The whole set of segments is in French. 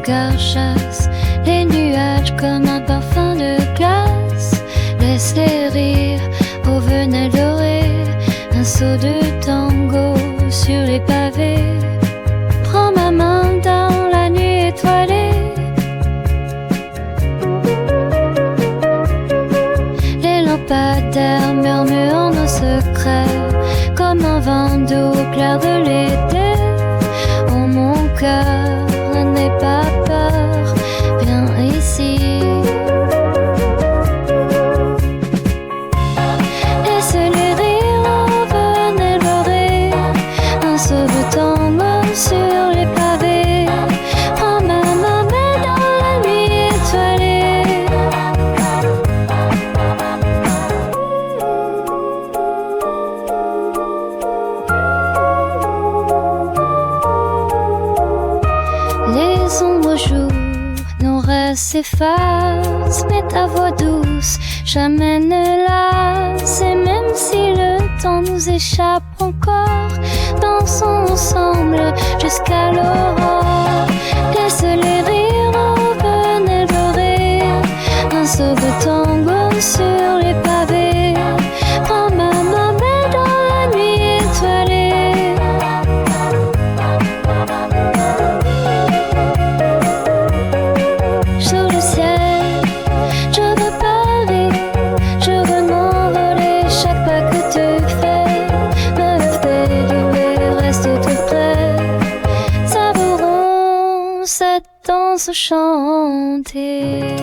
regard chasse les nuages comme un parfum de glace. Laisse-les rire au venin doré, un saut de tango sur les pavés. Prends ma main dans la nuit étoilée. Les lampadaires murmurent nos secrets comme un vent d'eau clair de l'été. Oh mon cœur, n'aie pas peur, viens ici. Laisse-les rire, venez le rire, un saut de tango sur les pavés. Prends ma main, mais dans la nuit étoilée. Les ombres jouent, nos rêves s'effacent, mais ta voix douce jamais ne lasse. Et même si le temps nous échappe encore, dansons ensemble jusqu'à l'aurore. Laisse-les rire, venez le rire, un saut de tango sur les pavés. Prends ma main, mais dans la nuit étoilée. Sur le ciel, je veux Paris, je veux m'envoler. Chaque pas que tu fais me fait vibrer, reste tout près. Savourons cette danse chantée.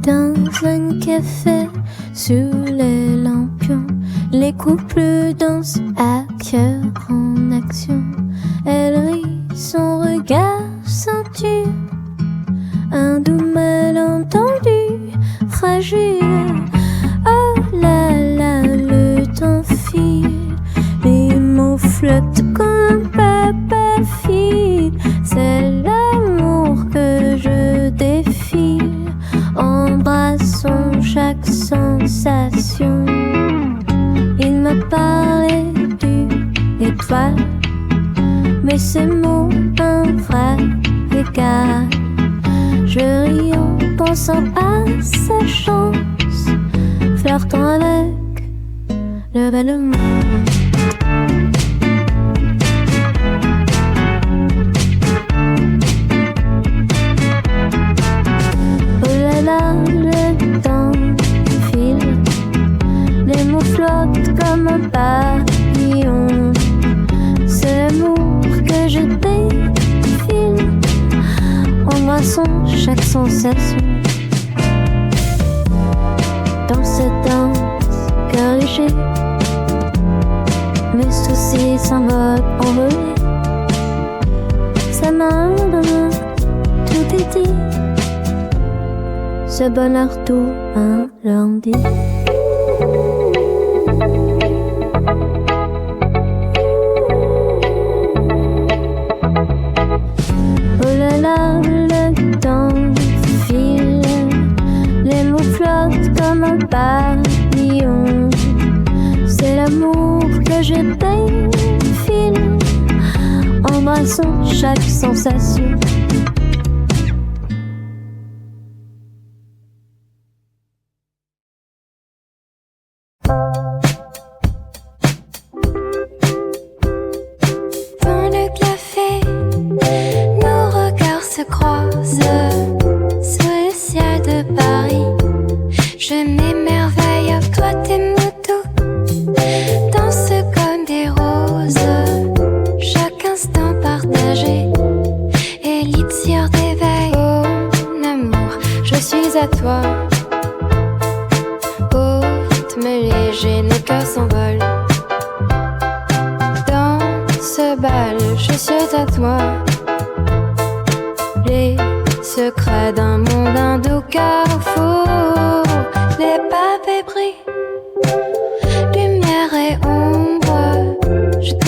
Dans un café, sous les lampions, les couples dansent à cœur en action. Elle rit, son regard ceinture, un doux malentendu fragile. Oh là là, le temps file, les mots flottent comme un papier file. C'est l'amour que je défile, embrassons chaque sensation. Il m'a parlé d'une étoile, mais ces mots un vrai régal. Je ris en pensant à sa chance, flirtant avec le bel monde. Le temps file, les mots flottent comme un papillon. C'est l'amour que je défile, embrassons chaque sensation. Dans cette danse, cœur léger, mes soucis s'envolent envolés. Sa main dans main, tout est dit. Ce bonheur tout un lundi. Oh là là, le temps file, les mots flottent comme un papillon. C'est l'amour que je défile, embrassons chaque sensation.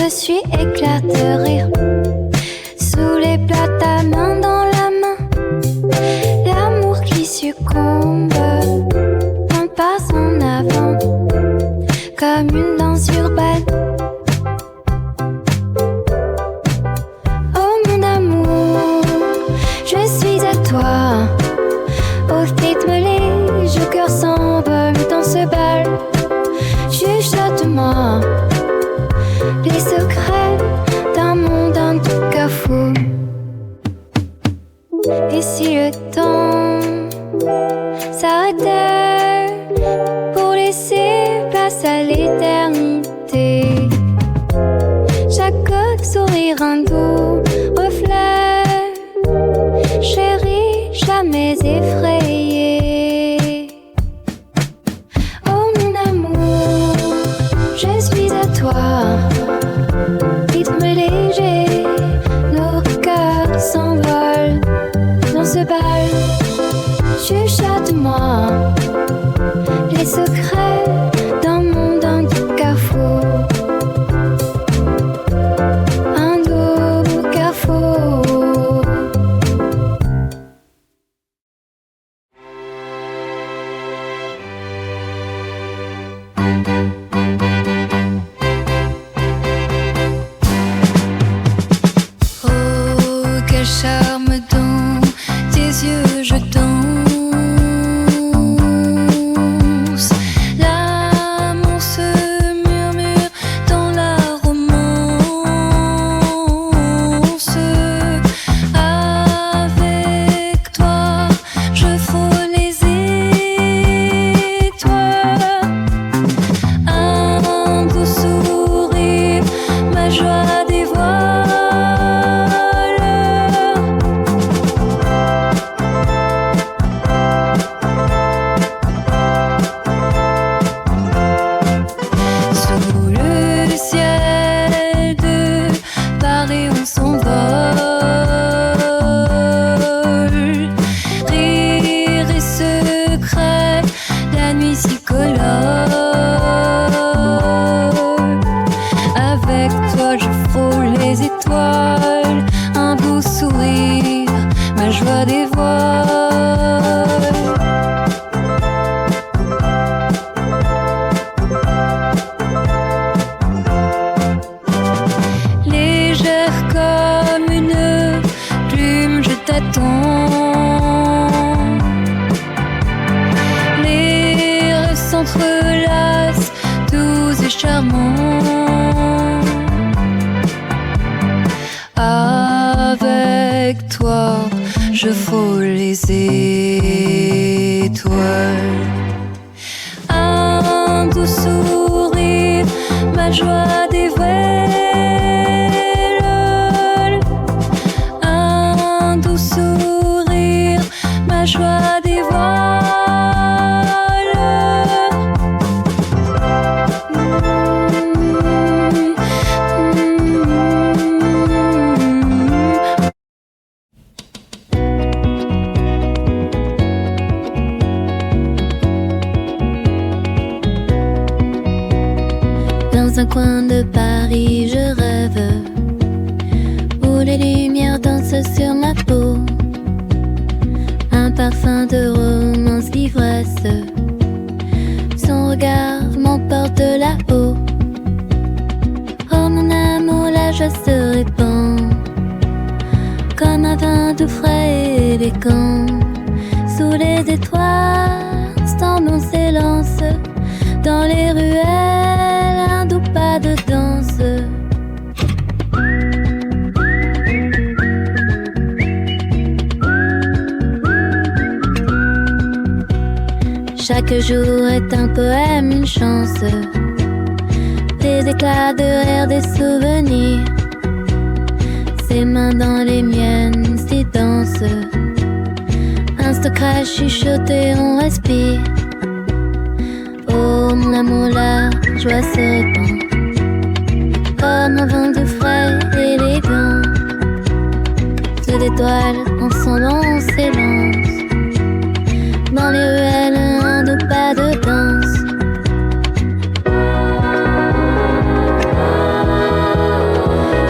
Je suis éclat de rire. Sous les plats, ta main dans la charme dans tes yeux, je danse. L'amour se murmure dans la romance. Avec toi, je frôle les étoiles. Un doux sourire, ma joie dévoile. Sous le ciel de Paris, on s'envole. Rire et secret, la nuit s'y colore. Avec toi, je frôle les étoiles. Un beau sourire, ma joie dévoile. Légère comme une plume, je t'attends. Les rêves s'entrelacent, doux et charmants. Avec toi, je frôle les étoiles. Un doux sourire, ma joie dévoile. Un doux sourire, ma joie dévoile. Dans un coin de Paris, je rêve, où les lumières dansent sur ma peau. Un parfum de romance, d'ivresse, son regard m'emporte là-haut. Oh mon amour, la joie se répand, comme un vin tout frais et élégant. Sous les étoiles, on s'élance, dans les ruelles, un doux pas de danse. Chaque jour est un poème, une chance, des éclats de rire, des souvenirs. Ses mains dans les miennes, s'y dansent. Un secret chuchoté, on respire. Oh mon amour, la joie se répand, comme un vent de frais élégant. Sous l'étoile, ensemble on s'élance, dans les ruelles, un doux pas de danse.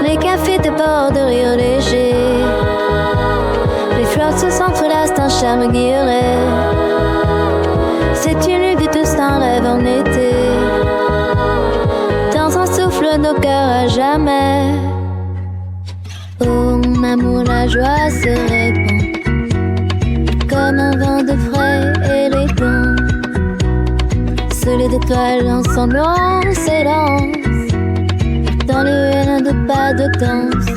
Les cafés débordent de rire léger, les fleurs se s'entrelacent, un charme guilleret. C'est une nuit de tous un rêve en été, dans un souffle nos cœurs à jamais. Oh mon amour, la joie se répand, comme un vent de frais élégant. Sous les étoiles, ensemble on s'élance, dans le ruelles de pas de danse.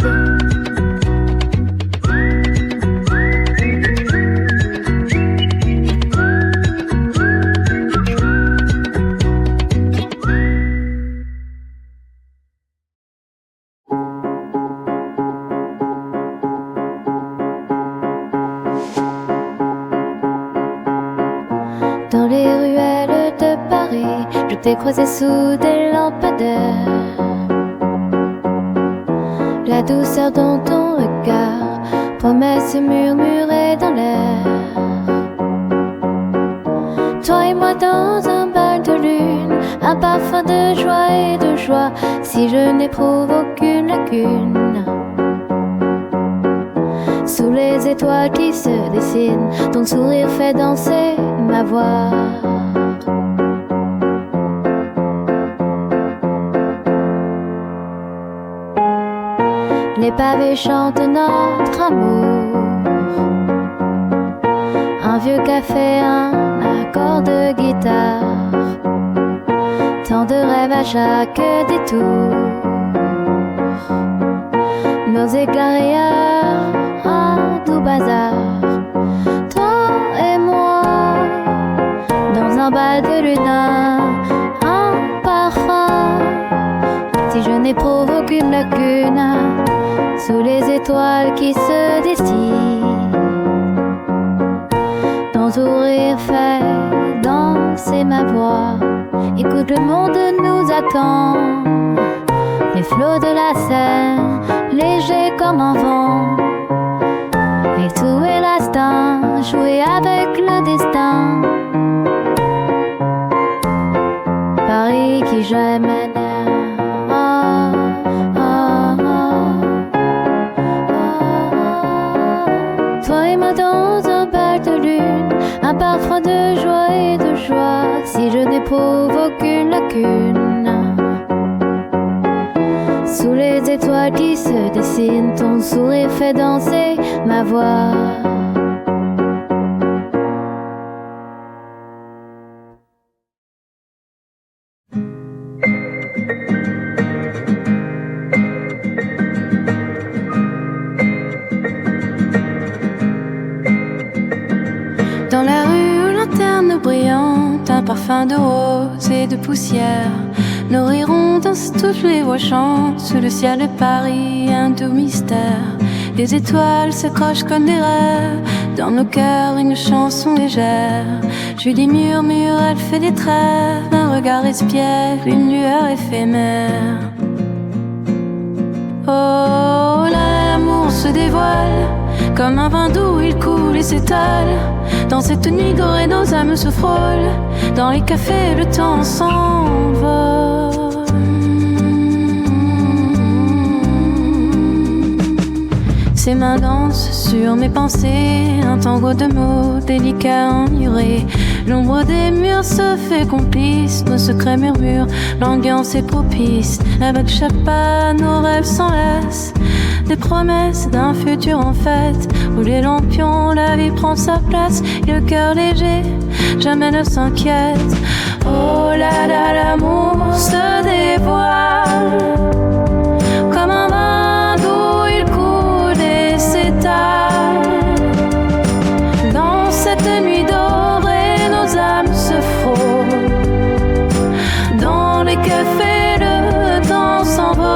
Dans les ruelles de Paris, je t'ai croisé sous des lampadaires. La douceur dans ton regard, promesse murmurée dans l'air. Toi et moi dans un bal de lune, un parfum de joie et de joie, si je n'éprouve aucune lacune. Sous les étoiles qui se dessinent, ton sourire fait danser ma voix. Les pavés chantent notre amour. Un vieux café, un accord de guitare. Tant de rêves à chaque détour. Nos éclats rayeurs, un doux bazar. Toi et moi, dans un bal de lune, un parfum. Si je n'éprouve aucune lacune, sous les étoiles qui se dessinent, ton sourire fait danser ma voix. Écoute, le monde nous attend. Les flots de la Seine, légers comme un vent. Et tout est l'instinct, jouer avec le destin. Paris qui jamais un parfum de joie et de joie. Si je n'éprouve aucune lacune, sous les étoiles qui se dessinent, ton sourire fait danser ma voix. Dans la rue, lanterne brillante, un parfum de rose et de poussière. Nous rirons, dansent, toutes les voix chantent. Sous le ciel de Paris, un doux mystère. Les étoiles s'accrochent comme des rêves. Dans nos cœurs, une chanson légère. Julie murmure, elle fait des traits. Un regard espiègle, une lueur éphémère. Oh, l'amour se dévoile. Comme un vin doux, il coule et s'étale. Dans cette nuit dorée, nos âmes se frôlent. Dans les cafés, le temps s'envole. Ses mains dansent sur mes pensées. Un tango de mots délicats emmurés. L'ombre des murs se fait complice. Nos secrets murmurent, l'ambiance est propice. Avec chaque pas, nos rêves s'enlacent. Des promesses d'un futur en fête, où les lampions, la vie prend sa place. Et le cœur léger, jamais ne s'inquiète. Oh là là, l'amour se dévoile. Comme un vin doux, il coule et s'étale. Dans cette nuit dorée, nos âmes se frôlent. Dans les cafés, le temps s'envole.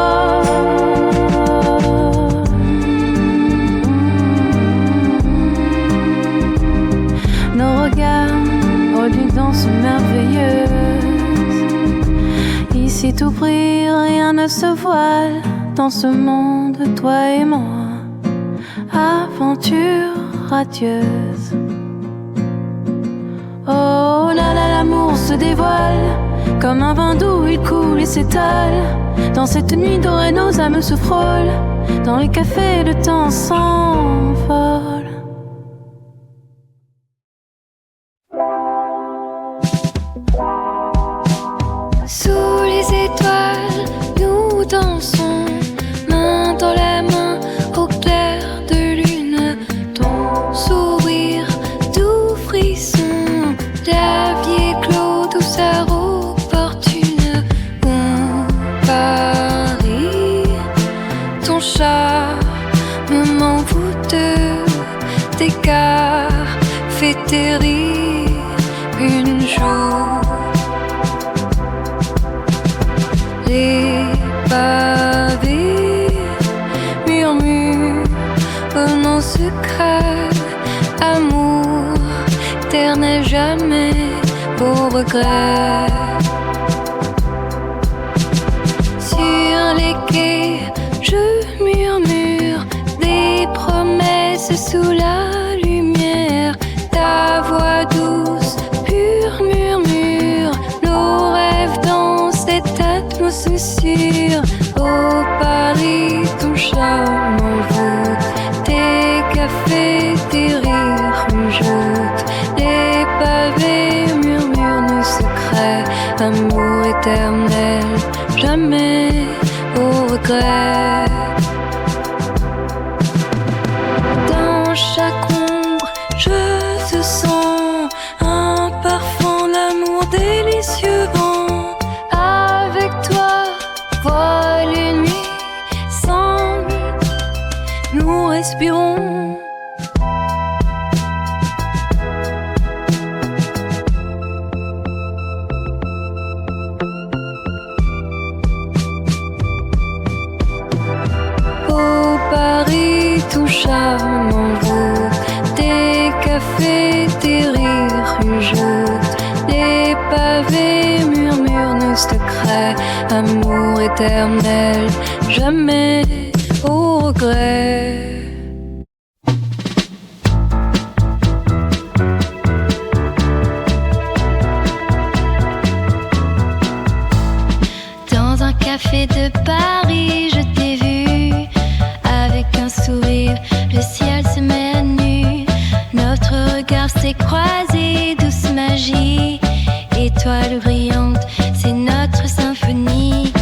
Nos regards d'une danse merveilleuse. Ici tout brille, rien ne se voile. Dans ce monde, toi et moi, aventure radieuse. Oh là là, l'amour se dévoile. Comme un vin doux, il coule et s'étale. Dans cette nuit dorée, nos âmes se frôlent. Dans les cafés, le temps s'envole. Sous les étoiles, nous dansons, main dans la main, au clair de lune. Ton sourire, doux frisson, la vie est clos, douce opportune. Où Paris, ton charme m'envoûte, d'écart fait terrir une joue. Les pavés murmurent nos secrets. Amour éternel, jamais au regret. Sur les quais, je murmure des promesses sous la lumière. Ta voix douce, pure murmure nos rêves dans cette atmosphère. Oh Paris, ton charme m'envoûte. Tes cafés, tes rires mijotent. Les pavés murmurent nos secrets. Amour éternel, jamais au regret. Oh Paris, tout charme en vous, des cafés, des rires, une joute, des pavés murmurent nos secrets, amour éternel, jamais au regret. Dans un café de Paris, je t'ai vu avec un sourire, le ciel se met à nu, notre regard s'est croisé, douce magie, étoile brillante, c'est notre symphonie.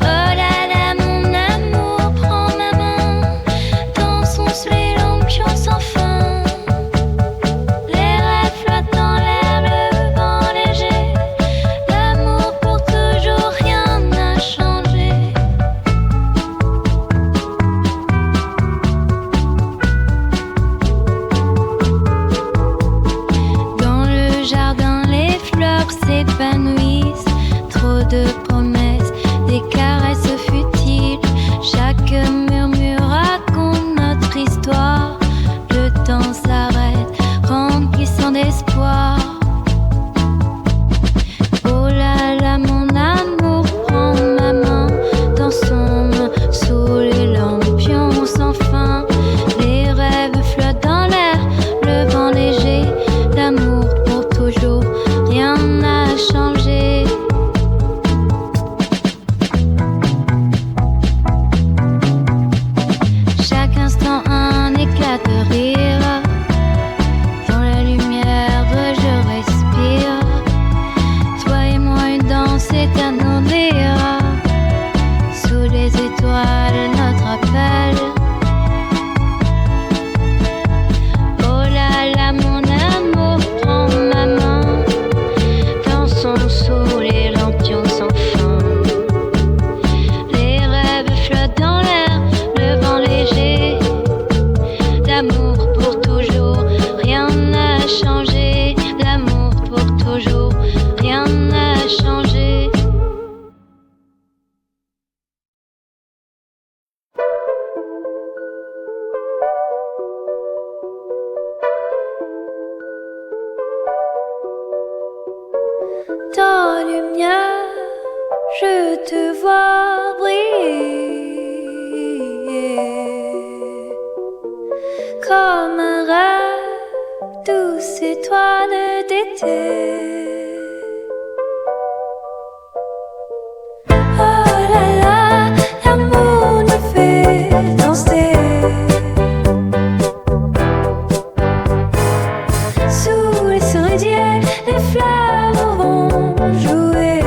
Oh là là, mon amour, prends ma main, dansons sous les lampions sans fin. Les rêves flottent dans l'air, le vent léger, l'amour pour toujours, rien n'a changé. Dans le jardin, les fleurs s'épanouissent, trop de promesses, des caresses futiles, chaque murmure raconte notre histoire. Le temps s'arrête, remplissant d'espoir. Oh là là, mon amour, prends ma main, dansons sous les lampions sans fin. Les rêves flottent dans l'air, le vent léger, l'amour pour toujours, rien n'a changé. Chaque instant un éclat de rire, dans la lumière je respire. Toi et moi une danse éternelle, sous les étoiles notre appel. Oh là là, mon amour, prends ma main, dansons sous les lampions sans fin. Les rêves flottent dans l'air, le vent léger, l'amour pour toujours, rien n'a changé. L'amour pour toujours, rien n'a changé. Dans les miens, je te vois briller comme un rêve, douce étoile d'été. Oh là là, l'amour nous fait danser sous les cerisiers, les fleurs vont jouer.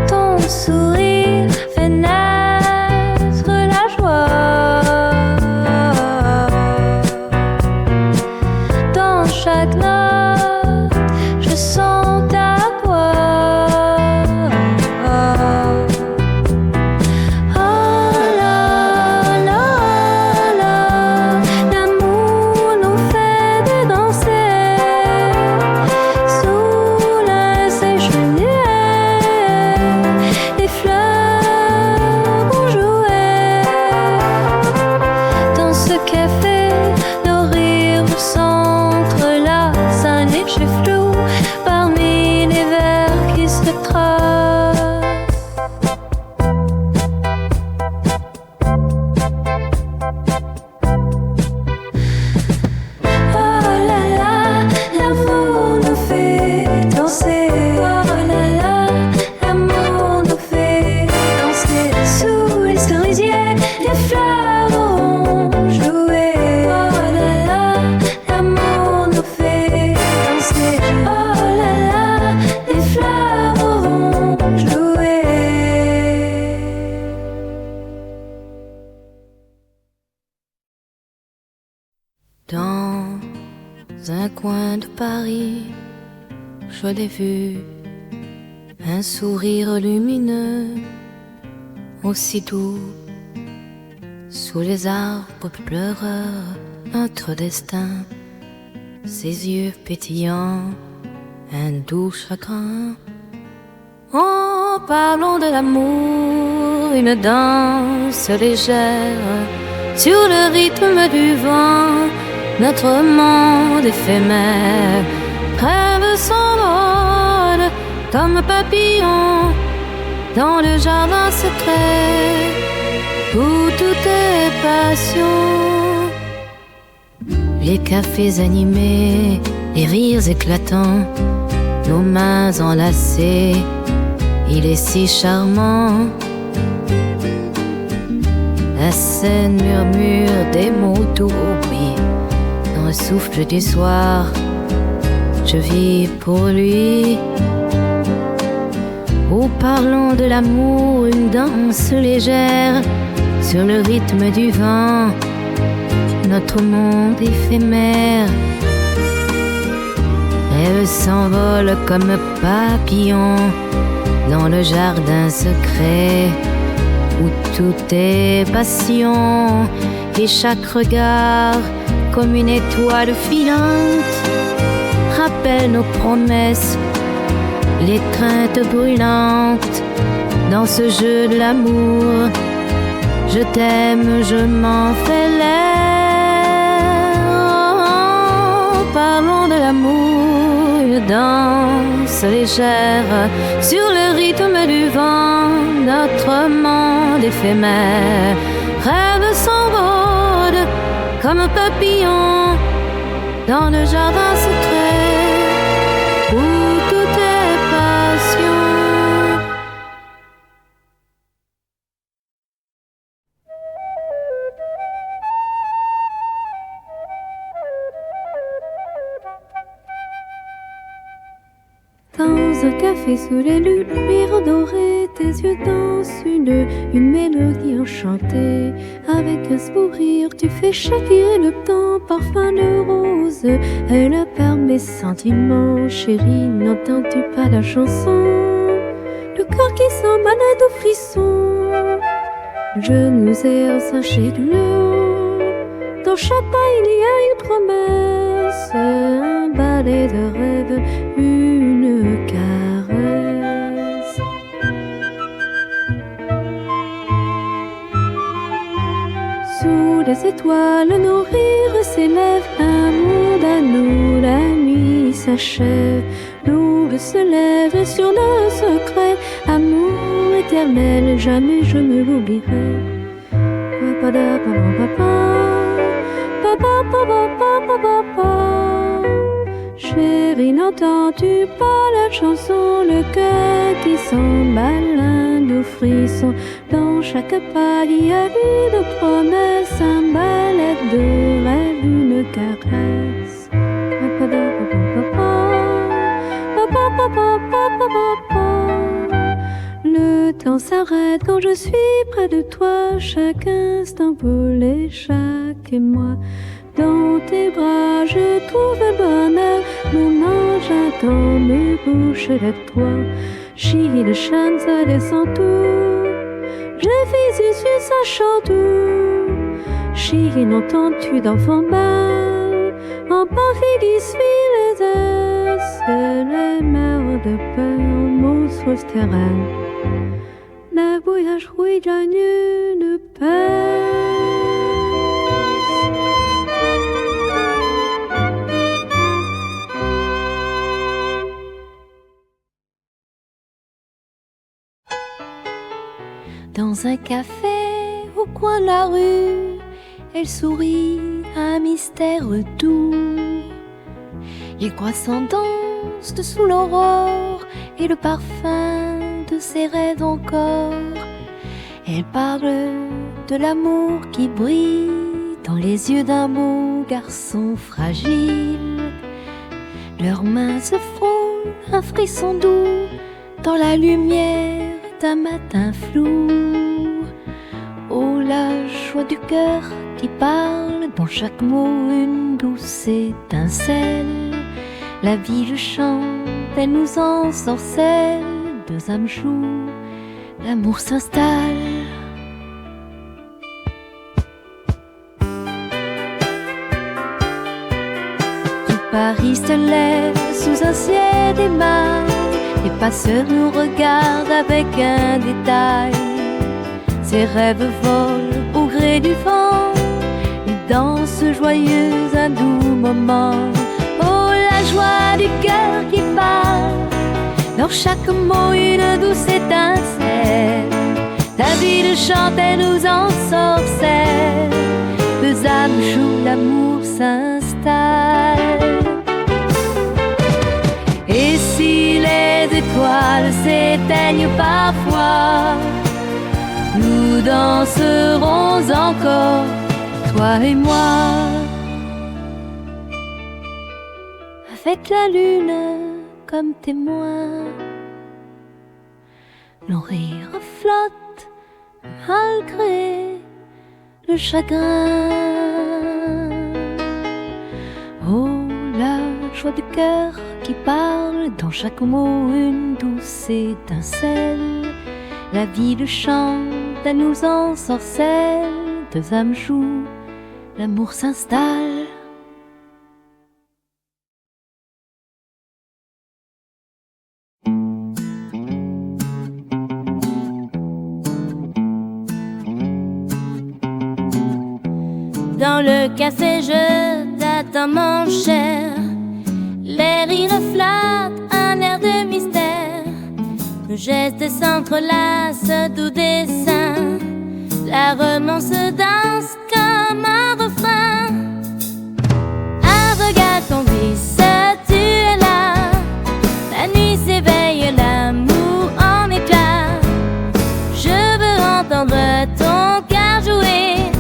Ton sourire fait naître la joie. Dans chaque note, je sens ta voix. Oh là là là, l'amour nous fait danser sous la sèche lumière. Les fleurs vont jouer dans ce café. Nos rires s'entrelacent, un léger flou parmi les verres qui se tracent. Oh là là, l'amour nous fait danser. Oh là là, l'amour nous fait danser sous les cerisiers, les fleurs vont jouer. Oh là là, l'amour nous fait danser. Oh là là, les fleurs vont jouer. Dans un coin de Paris, je l'ai vu un sourire lumineux, aussi doux, sous les arbres pleureurs, notre destin, ses yeux pétillants, un doux chagrin. En parlant de l'amour, une danse légère, sur le rythme du vent, notre monde éphémère, rêve s'envole comme papillon dans le jardin secret où tout est passion. Les cafés animés, les rires éclatants, nos mains enlacées, il est si charmant. La scène murmure des mots tout oubliés dans le souffle du soir. Je vis pour lui. Oh, parlons de l'amour, une danse légère sur le rythme du vent, notre monde éphémère. Elle s'envole comme papillon dans le jardin secret où tout est passion et chaque regard comme une étoile filante rappelle nos promesses, les craintes brûlantes dans ce jeu de l'amour. Je t'aime, je m'en fais l'air. Oh, parlons de l'amour, une danse légère sur le rythme du vent, notre monde éphémère. Rêve s'envole comme un papillon dans le jardin secret où tout est passion. Dans un café sous les lumières dorées, tes yeux dansent une mélodie enchantée. Avec un sourire, tu fais chavirer le temps, parfum de rose. Elle parle mes sentiments, chérie, n'entends-tu pas la chanson? Le corps qui s'embalade au frisson, je nous ai ensanchés de l'eau. Dans chaque pas il y a une promesse, un ballet de rêve, une caresse. Sous les étoiles, nos rires s'élèvent, un monde à nous, la nuit s'achève. L'aube se lève sur nos secrets, amour éternel, jamais je ne l'oublierai. Chérie, n'entends-tu pas la chanson? Le cœur qui s'emballe, un doux frisson. Dans chaque pas il y a une promesse, un ballet de rêve, une caresse. Le temps s'arrête quand je suis près de toi, chaque instant volé, chaque émoi. Dans tes bras je trouve le bonheur, moment j'attends mes bouches de toi. She the chante, ça descend tout, je fais ici, ça chante tout. She n'entends-tu d'enfants bal, en Paris d'Issuit les airs, c'est les mers de peur, mon souterrain. La voyage oui gagne une paix. Dans un café au coin de la rue, elle sourit un mystère doux. Les croissants dansent sous l'aurore et le parfum de ses rêves encore. Elle parle de l'amour qui brille dans les yeux d'un beau garçon fragile. Leurs mains se frôlent, un frisson doux dans la lumière d'un matin flou. Oh, la joie du cœur qui parle, dans chaque mot une douce étincelle. La vie le chante, elle nous ensorcelle deux âmes jouent, l'amour s'installe. Tout Paris se lève sous un ciel d'émail. Les passeurs nous regardent avec un détail. Ces rêves volent au gré du vent. Ils dansent joyeux un doux moment. Oh, la joie du cœur qui parle. Dans chaque mot une douce étincelle. La ville chante et nous ensorcelle. Deux âmes jouent, l'amour s'installe. Et si les étoiles s'éteignent parfois, nous danserons encore, toi et moi. Avec la lune comme témoin, nos rires flottent malgré le chagrin. Oh, la joie du cœur qui parle, dans chaque mot une douce étincelle. La ville chante, elle nous ensorcelle. Deux âmes jouent, l'amour s'installe. Dans le café, je t'attends mon cher. Les rires flattent un air de mystère. Nos gestes s'entrelacent, doux dessin. La romance danse comme un refrain. Un regard qu'on glisse, tu es là. La nuit s'éveille, l'amour en éclats. Je veux entendre ton cœur jouer.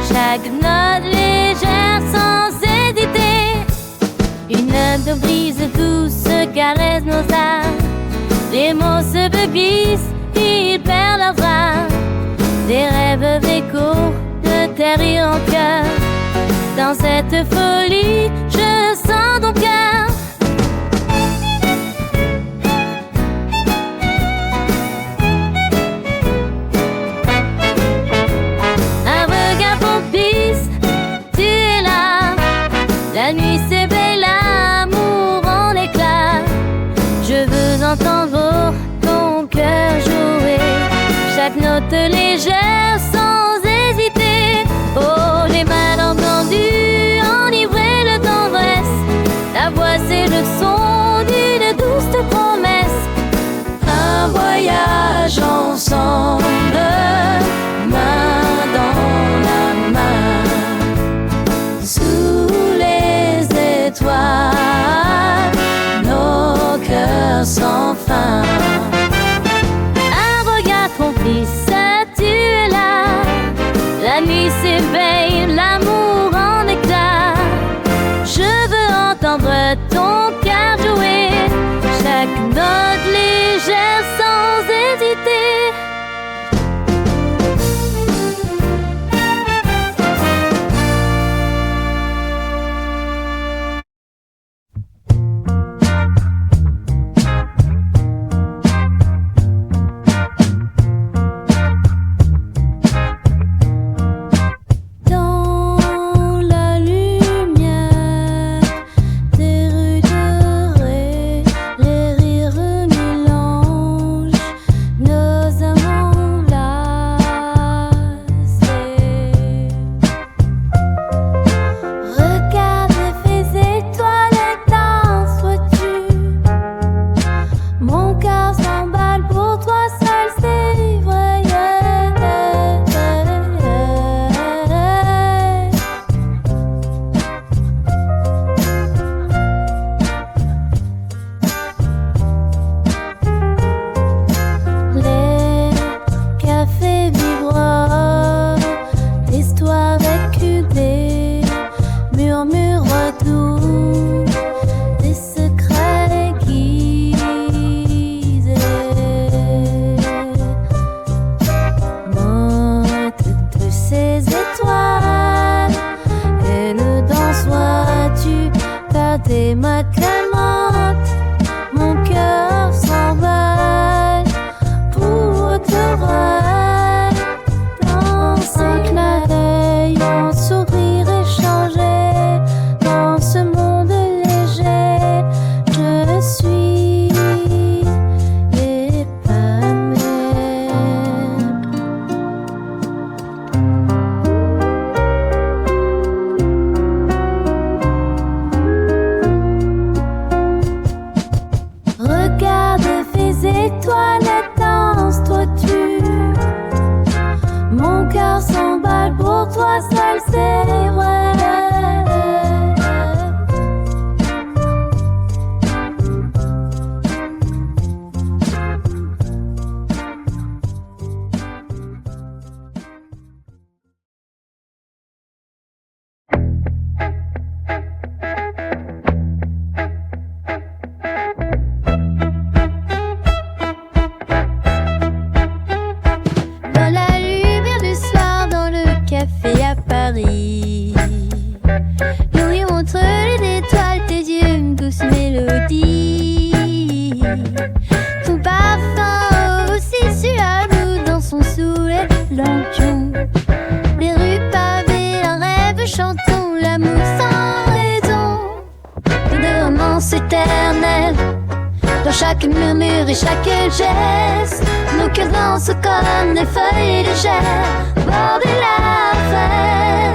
Chaque note légère sans hésiter. Une brise douce caresse nos âmes. Les mots se glissent, ils perdent leur bras. Des rêves échos de tes rires en cœur. Dans cette folie, je sens ton cœur. Un regard propice, tu es là. La nuit s'éveille, l'amour en éclats. Je veux entendre ton cœur jouer. Chaque note légère sans hésiter. Oh, les mains entendues, enivrées de tendresse. La voix c'est le son d'une douce promesse. Un voyage ensemble, main dans la main. Sous les étoiles, nos cœurs sans fin. Complice, tu es là. La nuit s'éveille, l'amour en éclats. Je veux entendre ton cœur jouer. Chaque note légère sans hésiter. toilette danse-toi tu. Mon cœur s'emballe pour toi seul, c'est vrai. Chaque murmure et chaque geste, nos cœurs dansent comme des feuilles légères au bord de la fête.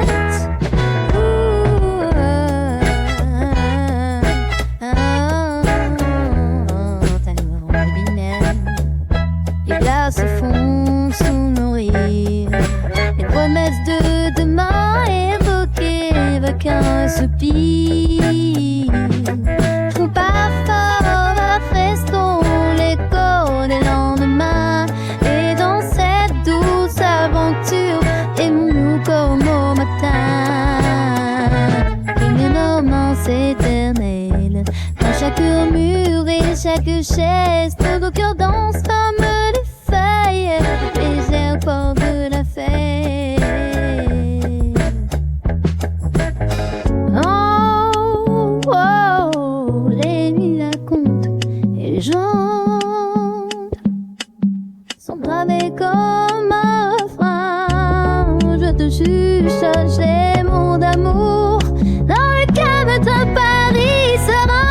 Les glaces font sous nos rires, les promesses de demain évoquées avec un soupir. Trop parfum restons l'écho des lendemains. Et dans cette douce aventure, aimons-nous comme au matin. Une romance éternelle dans chaque mur et chaque geste. Nos cœurs dansent comme des feuilles légères au bord de la fête. Oh, oh, les nuits la comptent. Les gens sont bravés comme un frein. Je te juge, j'ai mon amour dans le calme de Paris serein.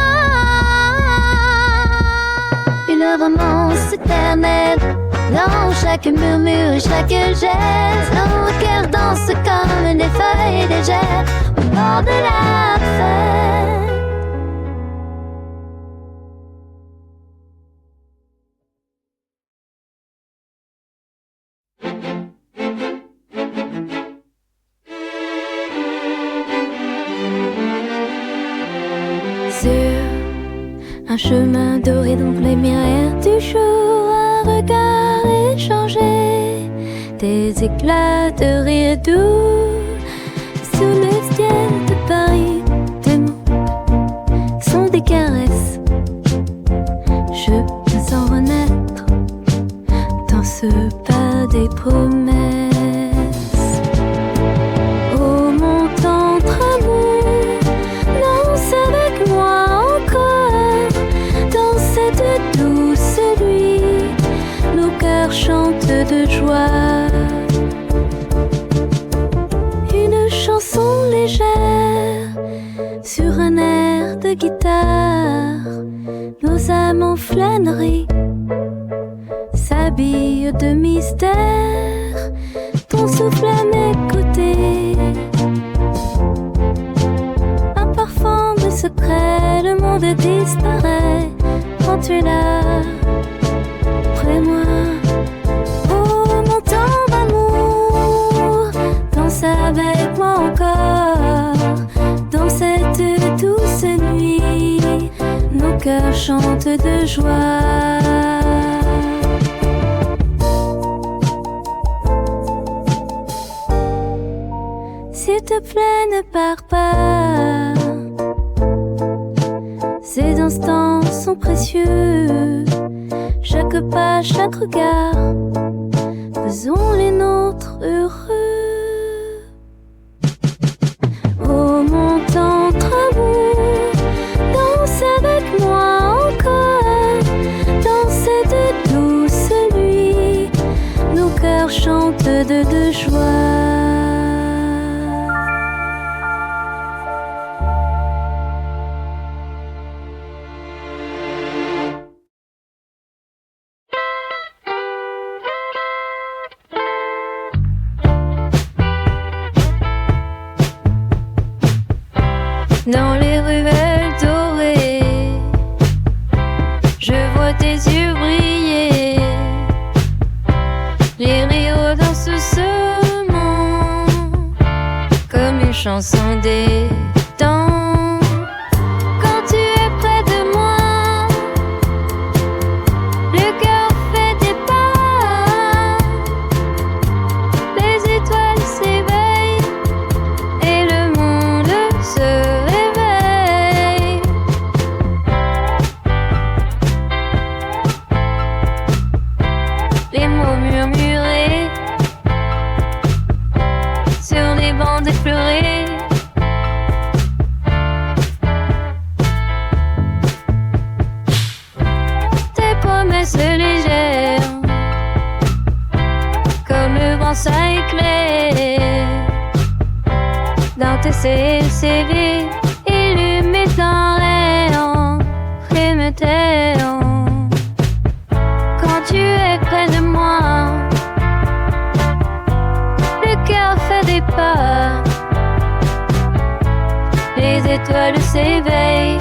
Une romance éternelle dans chaque murmure et chaque geste. Nos cœurs dansent comme des feuilles légères au bord de la fête. Un chemin doré dans les miroirs du jour, un regard échangé, des éclats de rire doux sous le ciel de Paris. Des mots sont des caresses. Je me sens renaître dans ce pas des promesses. Oh mon tendre amour, danse avec moi encore dans cette douce nuit. Nos cœurs chantent de joie, une chanson légère sur un air de guitare. Nos âmes en flânerie s'habillent de mystère. Ton souffle à mes côtés, un parfum de secret. Le monde disparaît quand tu es là près moi. Oh mon tendre amour, danse avec moi encore dans cette douce nuit. Nos cœurs chantent de joie. S'il te plaît, ne pars pas. Ces instants sont précieux. Chaque pas, chaque regard, faisons les nôtres heureux. Oh mon tendre amour, danse avec moi encore dans cette douce nuit. Nos cœurs chantent de joie. Dans les ruelles dorées, je vois tes yeux briller. chanson des temps. Quand tu es près de moi, le cœur fait des pas, les étoiles s'éveillent et le monde se réveille. Les mots murmurés sur les bancs effleurés. Tes promesses légères, comme le vent ça éclaire. Dans tes CV, illumé d'un rayon, frémetaire. Quand tu es près de moi, le cœur fait des pas, les étoiles s'éveillent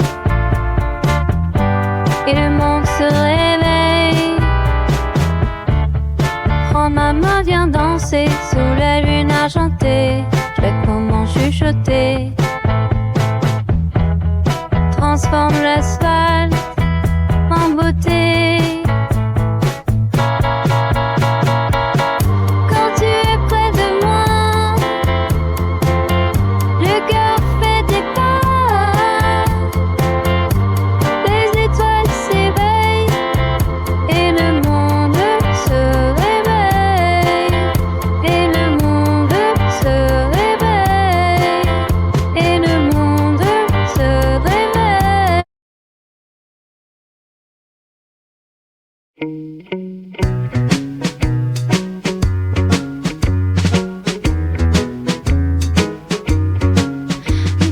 et le monde se réveille. Prends ma main, viens danser sous la lune argentée. Je vais comment chuchoter, transforme l'asphalte en beauté. Quand tu es près de moi, le cœur fait des pas, les étoiles s'éveillent et le monde se réveille. Et le monde se réveille. Et le monde se réveille.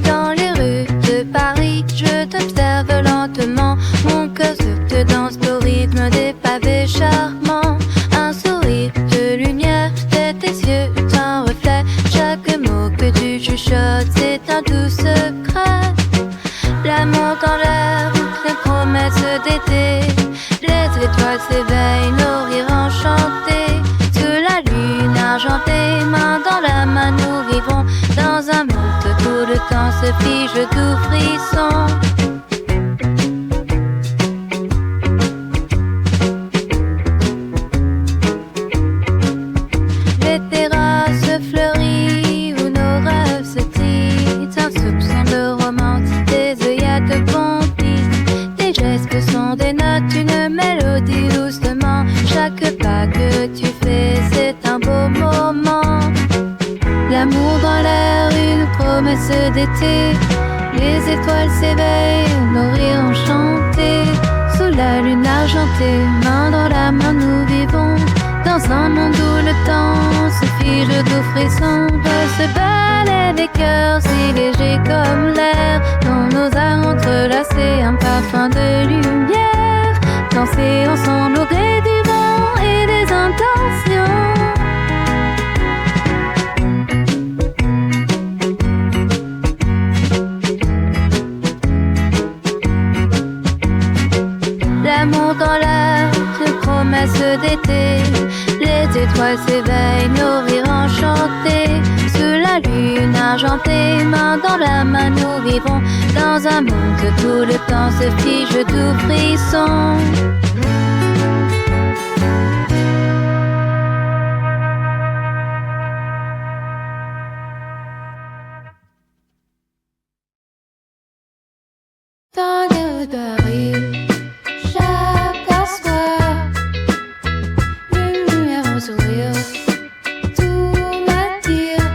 Dans les rues de Paris, je t'observe lentement. Mon cœur se danse au rythme des pavés charmants. Un sourire de lumière, de tes yeux, un reflet. Chaque mot que tu chuchotes, c'est un doux secret. L'amour dans l'air, les promesses d'été. Les étoiles s'éveillent, nos rires enchantés. Sous la lune argentée, main dans la main, nous vivons dans un monde où tout le temps se fige tout frisson. Les terrasses fleuries où nos rêves se tissent, un soupçon de romance, des œillades bondies, des gestes que sont des notes, une mélodie doucement. Chaque pas que tu fais, c'est un beau moment. L'amour dans l'air, une promesse d'été. Les étoiles s'éveillent, nos rires enchantés. Sous la lune argentée, main dans la main, nous vivons dans un monde où le temps se fige de frissons. Peut se balader des cœurs si légers comme l'air. Dans nos âmes entrelacés, un parfum de lumière. Danser ensemble au gré du vent et des intentions. L'amour dans l'air, une promesse d'été. Les étoiles s'éveillent, nos rires enchantés. Sous la lune argentée, main dans la main, nous vivons dans un monde que tout le temps se fige tout frisson. Dans les rues de Paris, j'aperçois une lumière en sourire. Tout m'attire,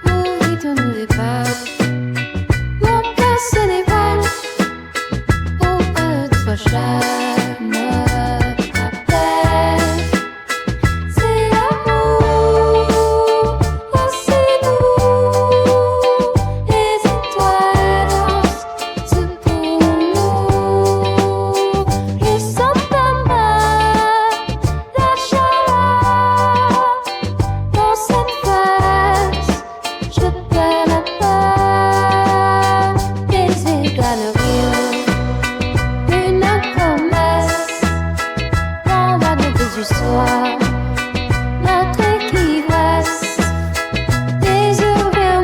au rythme nous dépasse. Mon cœur se dévoile auprès de toi, chaque me rappelle. C'est l'amour, oh c'est nous. Les étoiles dansent pour nous. Je sens ta main, la chaleur dans cette face. Je perds la peur. Les étoiles rire, une promesse. On va de du soir, notre équivresse. Des yeux ouverts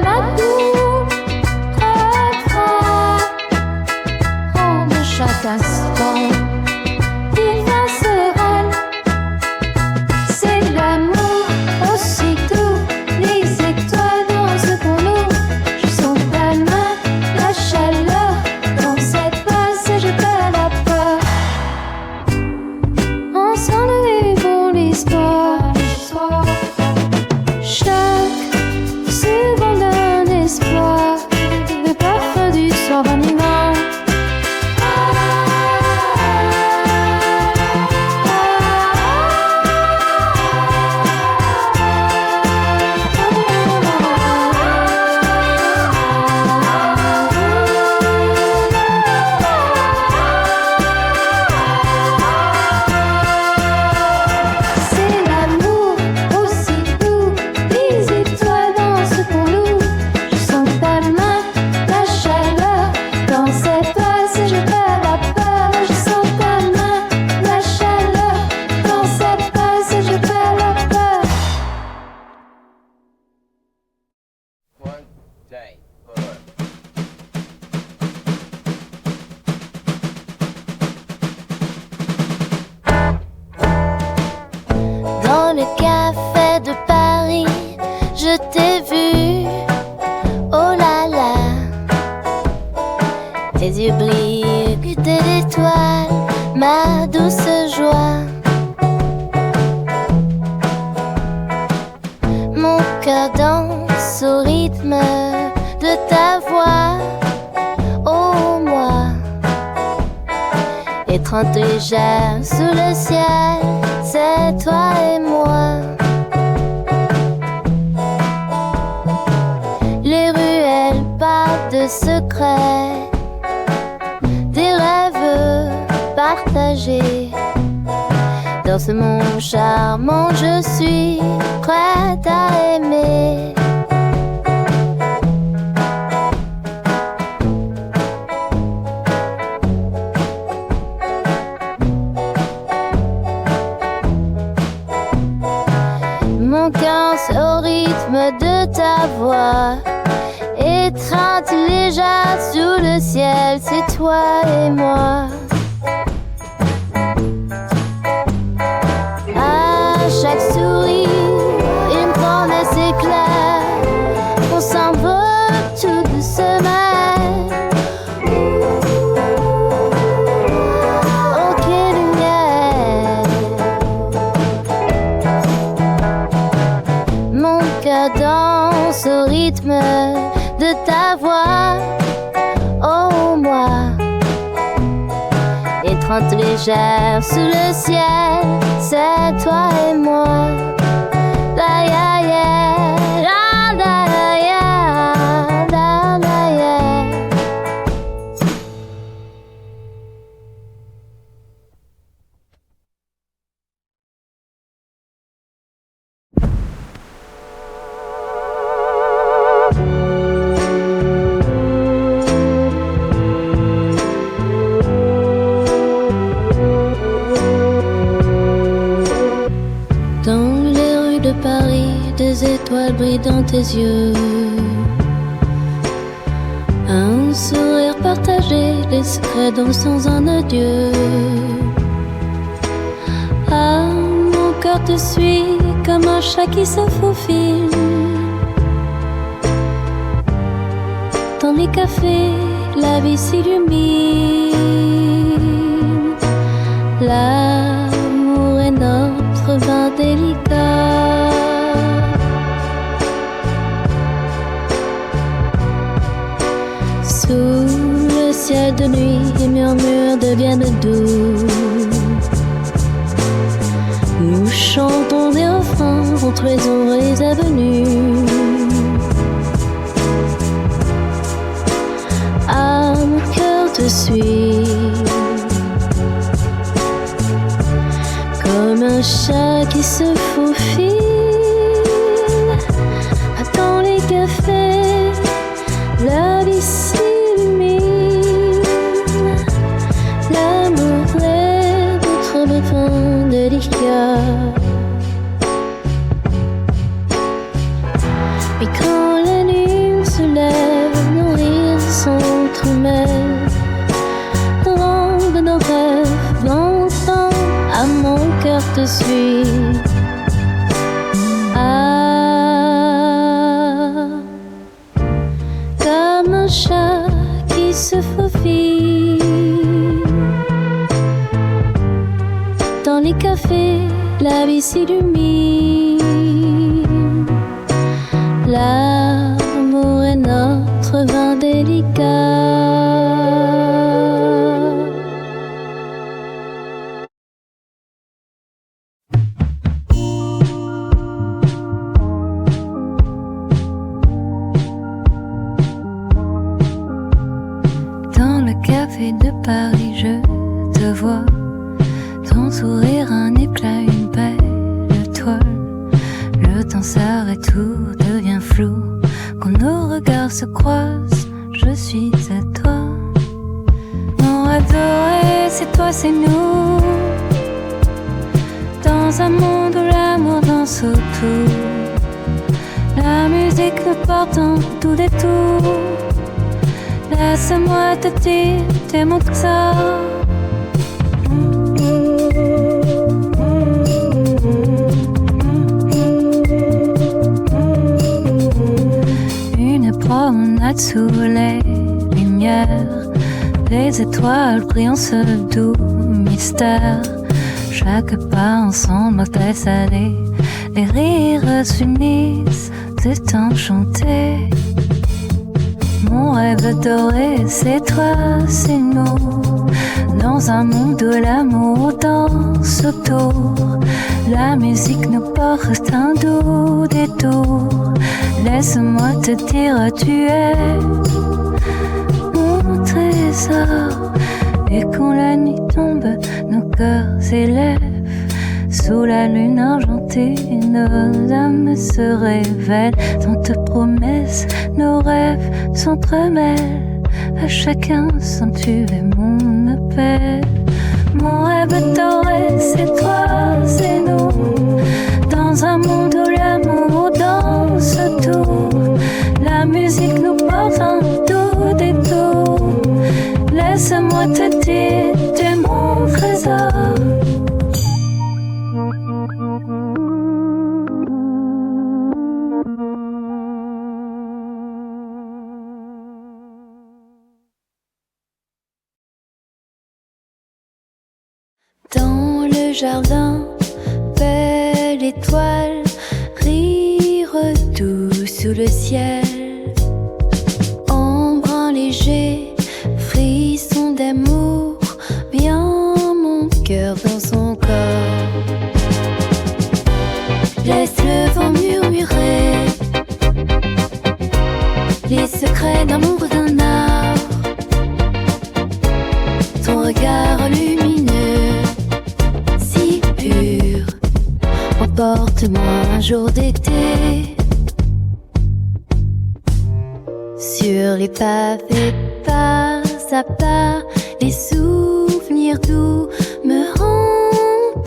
30 légères sous le ciel, c'est toi et moi. Les ruelles parlent de secrets, des rêves partagés. Dans ce monde charmant, je suis prête à aimer. Mon cœur au rythme de ta voix, étreinte légère sous le ciel, c'est toi et moi. À chaque sourire, une promesse éclaire, on s'envole tout doucement. Ok, lumière. Mon cœur danse au rythme de ta voix, oh moi. Étreinte légère sous le ciel, c'est toi et moi. La ya ya, la la ya, la la ya. Des étoiles brillent dans tes yeux, un sourire partagé, les secrets dont sans un adieu. Ah, mon cœur te suit comme un chat qui se faufile. Dans les cafés, la vie s'illumine. L'amour est notre vin délicat. Sous le ciel de nuit, les murmures deviennent doux. Nous chantons des refrains entre les ombres et les avenues. Ah, mon cœur te suit comme un chat qui se faufile. Dans les cafés, la vie s'illumine. L'amour est notre parfum délicat. Mais quand la nuit se lève, nos rires s'entremêlent. Rendent nos rêves dansant, à mon cœur te suit. Comme un chat qui se faufile. Dans les cafés, la vie s'illumine. L'amour est notre vin délicat. De Paris, je te vois, ton sourire, un éclat, une belle étoile. Le temps s'arrête, tout devient flou. Quand nos regards se croisent, je suis à toi. Mon adoré, c'est toi, c'est nous. Dans un monde où l'amour danse autour, la musique nous porte en tout détour. Laisse-moi te dire, t'es mon trésor. Une promenade sous les lumières, les étoiles brillent en ce doux mystère. Chaque pas ensemble est salé, les rires s'unissent, c'est enchanté. Mon rêve doré, c'est toi, c'est nous. Dans un monde où l'amour danse autour, la musique nous porte un doux détour. Laisse-moi te dire, tu es mon trésor. Et quand la nuit tombe, nos cœurs s'élèvent sous la lune argentée, nos âmes se révèlent. Dans tes promesses, nos rêves s'entremêlent. À chacun son tu es mon appel. Mon rêve doré, c'est toi, c'est nous. Dans un monde où l'amour danse autour, la musique nous porte un doux détour. Laisse-moi te dire, tu es mon trésor. Dans le jardin, belle étoile, rire doux sous le ciel. Embrun léger, frisson d'amour, bien mon cœur dans son corps. Laisse le vent murmurer les secrets d'amour d'un arbre. Ton regard lumineux, si pur, emporte-moi un jour d'été. Sur les pavés, pas à pas, les souvenirs doux me hantent.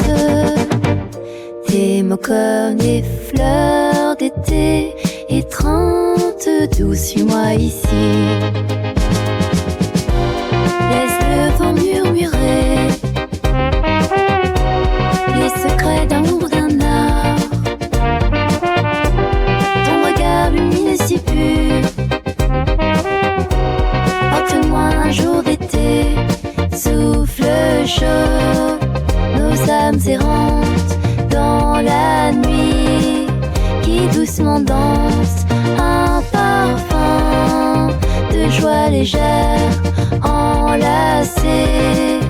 Tes mots comme des fleurs d'été, étreinte douce, suis-moi ici. Laisse le vent murmurer les secrets d'amour d'un arbre. Ton regard lumineux si pur, porte-moi un jour d'été. Souffle chaud, nos âmes errantes dans la nuit qui doucement danse. Un parfum de joie légère enlacé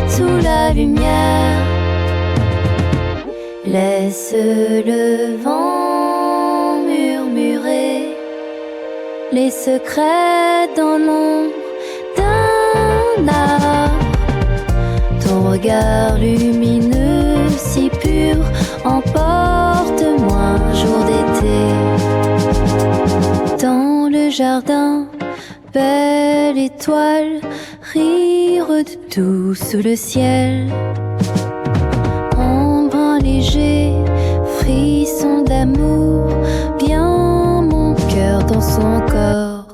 sous la lumière. Laisse le vent murmurer les secrets dans l'ombre d'un arbre. Ton regard lumineux si pur, emporte-moi un jour d'été. Dans le jardin, belle étoile, rire de tout sous le ciel. Embrun léger, frisson d'amour, bien mon cœur dans son corps.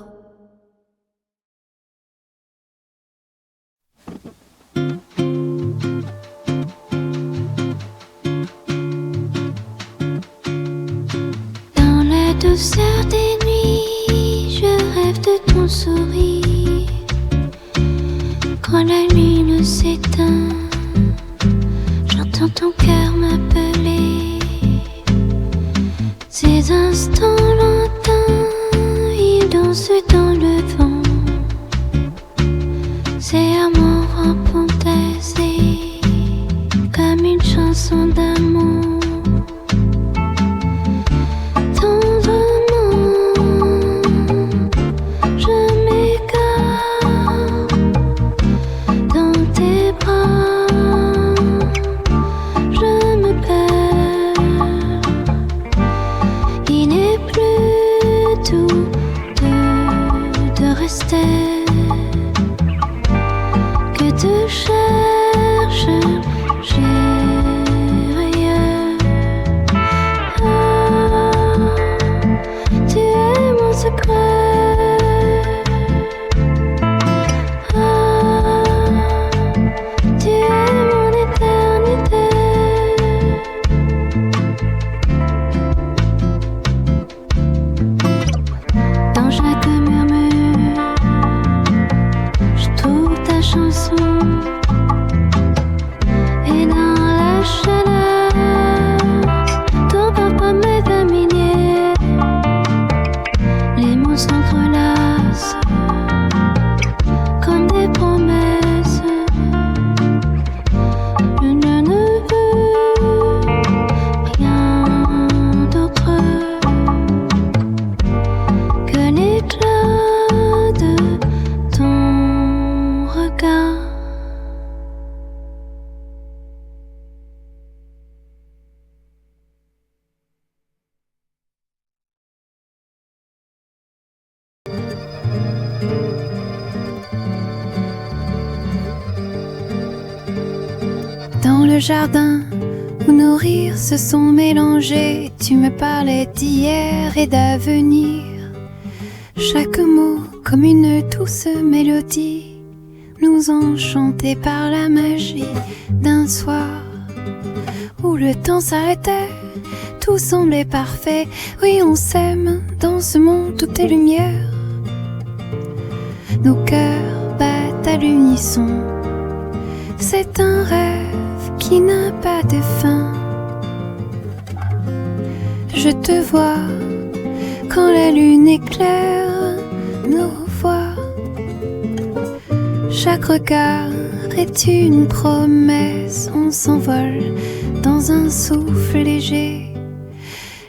Dans la douceur des nuits, je rêve de ton sourire. Quand la lune s'éteint, j'entends ton cœur m'appeler. Ces instants lointains, ils dansent dans le vent. C'est amour empontaisé comme une chanson d'amour. Que te cherche, j'ai rien. le jardin où nos rires se sont mélangés. Tu me parlais d'hier et d'avenir. Chaque mot comme une douce mélodie, nous enchantés par la magie d'un soir où le temps s'arrêtait, tout semblait parfait. Oui, on s'aime dans ce monde, tout est lumière. Nos cœurs battent à l'unisson. C'est un rêve qui n'a pas de fin. Je te vois quand la lune éclaire nos voix. Chaque regard est une promesse. On s'envole dans un souffle léger.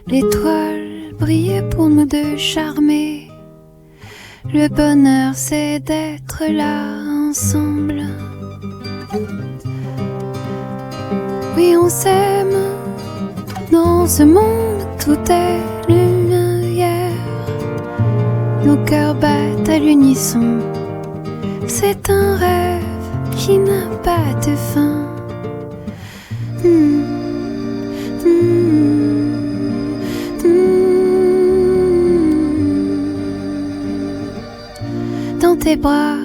L'étoile brillait pour nous deux charmés. Le bonheur c'est d'être là ensemble. Oui, on s'aime dans ce monde, tout est lumière. Nos cœurs battent à l'unisson. C'est un rêve qui n'a pas de fin. Dans tes bras,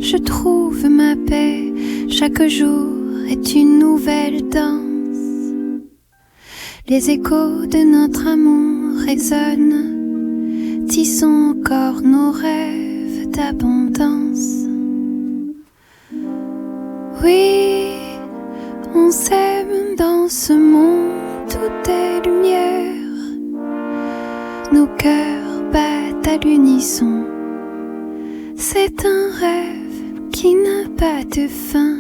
je trouve ma paix. Chaque jour est une nouvelle danse. Les échos de notre amour résonnent, tissons encore nos rêves d'abondance. Oui, on s'aime dans ce monde, tout est lumière. Nos cœurs battent à l'unisson. C'est un rêve qui n'a pas de fin.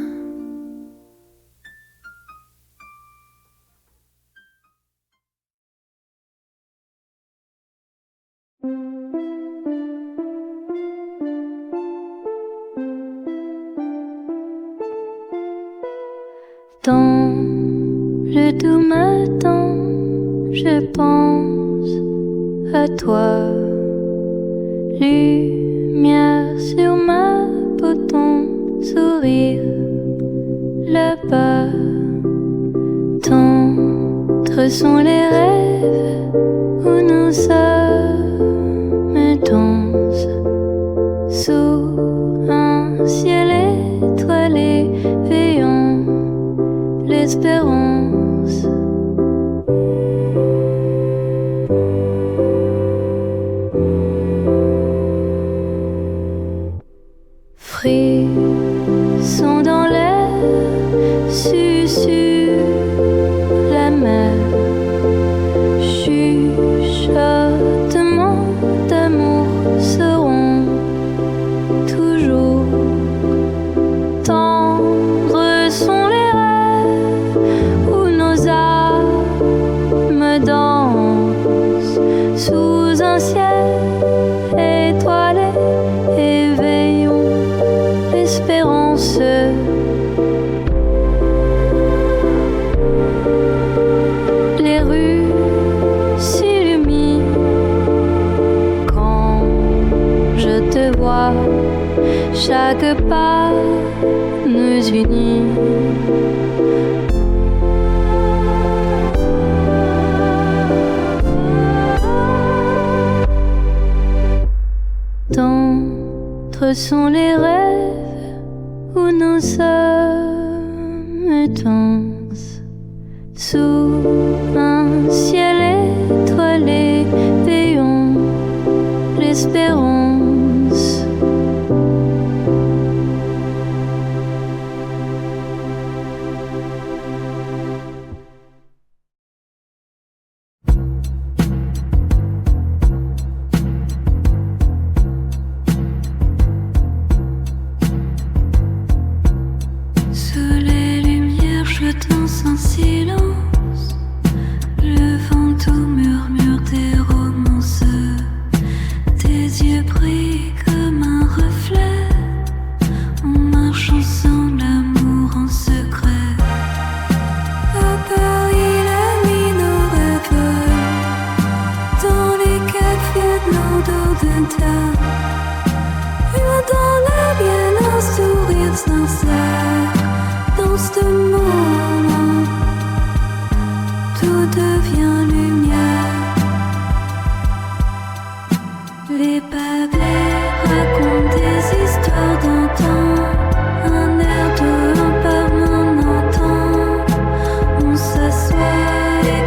Dans le doux matin, je pense à toi. Lumière sur ma peau, ton sourire là-bas. Tendres sont les rêves où nos âmes dansent sous un ciel étoilé, veillant l'espérance. Frissons dans l'air, susurre la mer, chuchotements d'amour seront toujours. Tendres sont les rêves où nos âmes dansent sous un ciel étoilé, éveillons l'espérance. Les rues s'illuminent quand je te vois. Chaque pas nous unit. Tendres sont les rêves où nos âmes dansent sous un ciel étoilé, veillons l'espérance. tout devient lumière. Les pavés racontent des histoires d'antan, un air de un par mon entend. On s'assoit et